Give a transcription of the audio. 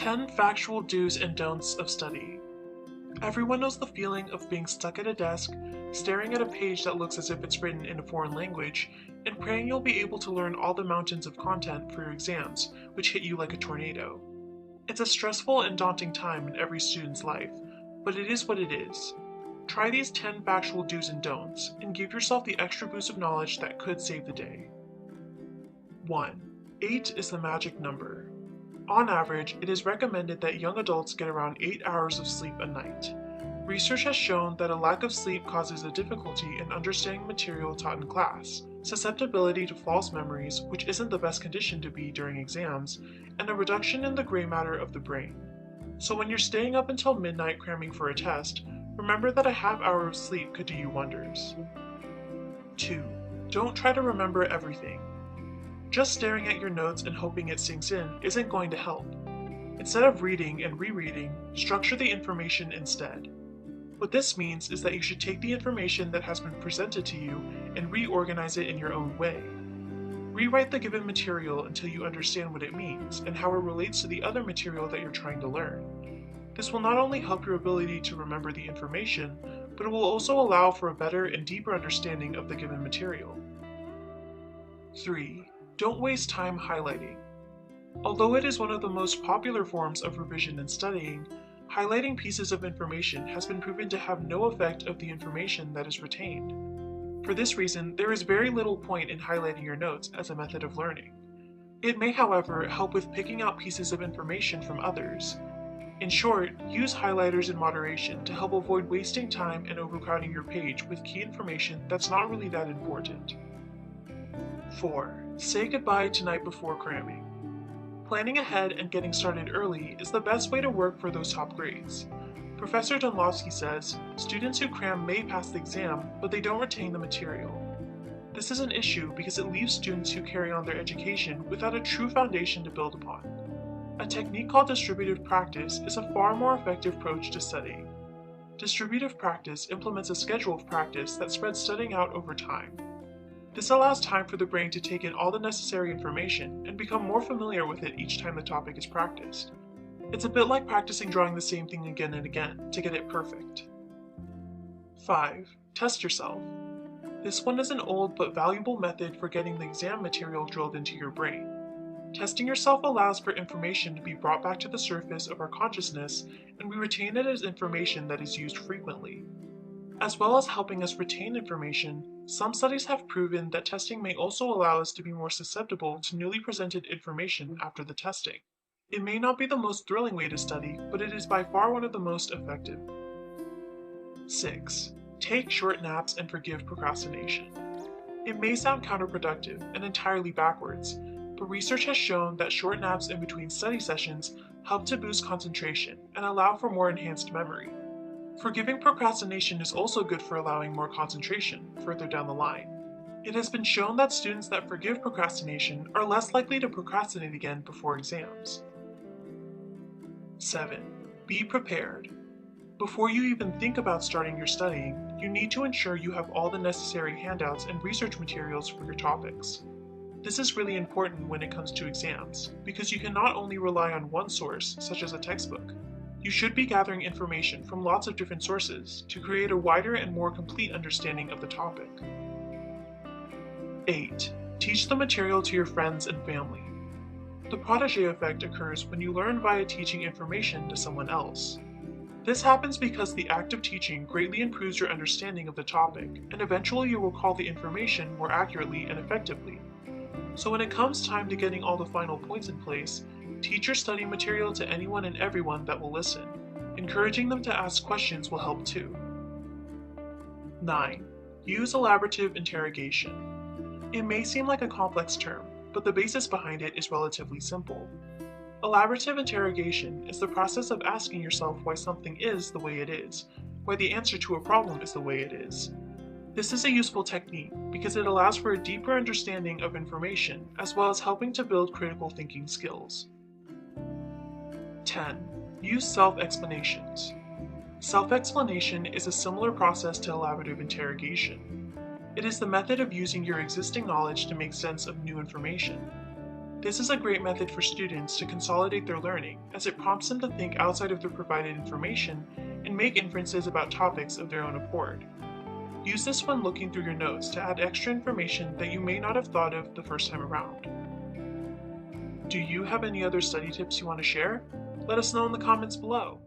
10 factual do's and don'ts of study. Everyone knows the feeling of being stuck at a desk, staring at a page that looks as if it's written in a foreign language, and praying you'll be able to learn all the mountains of content for your exams, which hit you like a tornado. It's a stressful and daunting time in every student's life, but it is what it is. Try these 10 factual do's and don'ts, and give yourself the extra boost of knowledge that could save the day. 1. 8 is the magic number. On average, it is recommended that young adults get around 8 hours of sleep a night. Research has shown that a lack of sleep causes a difficulty in understanding material taught in class, susceptibility to false memories, which isn't the best condition to be during exams, and a reduction in the gray matter of the brain. So when you're staying up until midnight cramming for a test, remember that a half hour of sleep could do you wonders. 2. Don't try to remember everything. Just staring at your notes and hoping it sinks in isn't going to help. Instead of reading and rereading, structure the information instead. What this means is that you should take the information that has been presented to you and reorganize it in your own way. Rewrite the given material until you understand what it means and how it relates to the other material that you're trying to learn. This will not only help your ability to remember the information, but it will also allow for a better and deeper understanding of the given material. 3. Don't waste time highlighting. Although it is one of the most popular forms of revision and studying, highlighting pieces of information has been proven to have no effect of the information that is retained. For this reason, there is very little point in highlighting your notes as a method of learning. It may, however, help with picking out pieces of information from others. In short, use highlighters in moderation to help avoid wasting time and overcrowding your page with key information that's not really that important. 4. Say goodbye to night before cramming. Planning ahead and getting started early is the best way to work for those top grades. Professor Dunlowski says, students who cram may pass the exam, but they don't retain the material. This is an issue because it leaves students who carry on their education without a true foundation to build upon. A technique called distributive practice is a far more effective approach to studying. Distributive practice implements a schedule of practice that spreads studying out over time. This allows time for the brain to take in all the necessary information and become more familiar with it each time the topic is practiced. It's a bit like practicing drawing the same thing again and again to get it perfect. 5. Test yourself. This one is an old but valuable method for getting the exam material drilled into your brain. Testing yourself allows for information to be brought back to the surface of our consciousness, and we retain it as information that is used frequently. As well as helping us retain information, some studies have proven that testing may also allow us to be more susceptible to newly presented information after the testing. It may not be the most thrilling way to study, but it is by far one of the most effective. 6. Take short naps and forgive procrastination. It may sound counterproductive and entirely backwards, but research has shown that short naps in between study sessions help to boost concentration and allow for more enhanced memory. Forgiving procrastination is also good for allowing more concentration further down the line. It has been shown that students that forgive procrastination are less likely to procrastinate again before exams. 7. Be prepared. Before you even think about starting your studying, you need to ensure you have all the necessary handouts and research materials for your topics. This is really important when it comes to exams, because you can not only rely on one source, such as a textbook. You should be gathering information from lots of different sources to create a wider and more complete understanding of the topic. 8. Teach the material to your friends and family. The protégé effect occurs when you learn via teaching information to someone else. This happens because the act of teaching greatly improves your understanding of the topic, and eventually you will recall the information more accurately and effectively. So when it comes time to getting all the final points in place, teach your study material to anyone and everyone that will listen. Encouraging them to ask questions will help too. 9. Use elaborative interrogation. It may seem like a complex term, but the basis behind it is relatively simple. Elaborative interrogation is the process of asking yourself why something is the way it is, why the answer to a problem is the way it is. This is a useful technique because it allows for a deeper understanding of information as well as helping to build critical thinking skills. 10. Use self-explanations. Self-explanation is a similar process to elaborative interrogation. It is the method of using your existing knowledge to make sense of new information. This is a great method for students to consolidate their learning, as it prompts them to think outside of the provided information and make inferences about topics of their own accord. Use this when looking through your notes to add extra information that you may not have thought of the first time around. Do you have any other study tips you want to share? Let us know in the comments below.